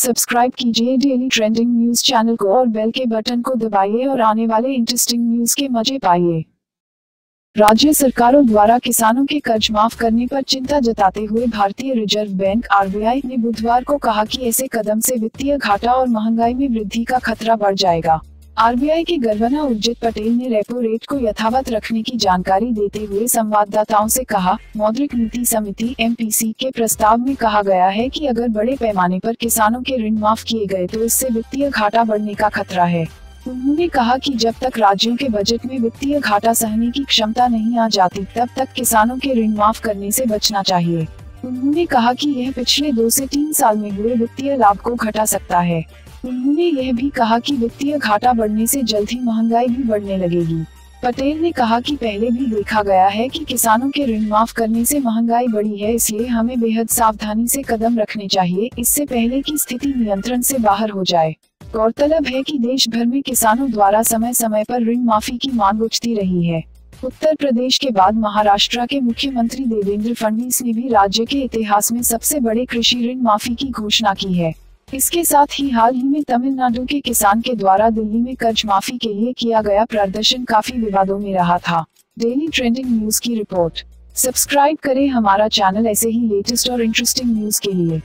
Subscribe कीजिए daily trending news channel को और बेल के बटन को दबाइए और आने वाले इंटरेस्टिंग न्यूज के मजे पाइए। राज्य सरकारों द्वारा किसानों के कर्ज माफ करने पर चिंता जताते हुए भारतीय रिजर्व बैंक आरबीआई ने बुधवार को कहा कि ऐसे कदम से वित्तीय घाटा और महंगाई में वृद्धि का खतरा बढ़ जाएगा। आरबीआई के गवर्नर उर्जित पटेल ने रेपो रेट को यथावत रखने की जानकारी देते हुए संवाददाताओं से कहा, मौद्रिक नीति समिति (एमपीसी) के प्रस्ताव में कहा गया है कि अगर बड़े पैमाने पर किसानों के ऋण माफ किए गए तो इससे वित्तीय घाटा बढ़ने का खतरा है। उन्होंने कहा कि जब तक राज्यों के बजट में वित्तीय घाटा सहने की क्षमता नहीं आ जाती तब तक किसानों के ऋण माफ करने से बचना चाहिए। उन्होंने कहा कि यह पिछले 2 से 3 साल में हुए वित्तीय लाभ को घटा सकता है। उन्होंने यह भी कहा कि वित्तीय घाटा बढ़ने से जल्द ही महंगाई भी बढ़ने लगेगी। पटेल ने कहा कि पहले भी देखा गया है कि किसानों के ऋण माफ करने से महंगाई बढ़ी है, इसलिए हमें बेहद सावधानी से कदम रखने चाहिए, इससे पहले कि स्थिति नियंत्रण से बाहर हो जाए। गौरतलब है कि देश भर में किसानों द्वारा समय समय पर ऋण माफी की मांग उठती रही है। उत्तर प्रदेश के बाद महाराष्ट्र के मुख्यमंत्री देवेंद्र फडणवीस ने भी राज्य के इतिहास में सबसे बड़े कृषि ऋण माफी की घोषणा की है। इसके साथ ही हाल ही में तमिलनाडु के किसान के द्वारा दिल्ली में कर्ज माफी के लिए किया गया प्रदर्शन काफी विवादों में रहा था। डेली ट्रेंडिंग न्यूज की रिपोर्ट। सब्सक्राइब करें हमारा चैनल ऐसे ही लेटेस्ट और इंटरेस्टिंग न्यूज के लिए।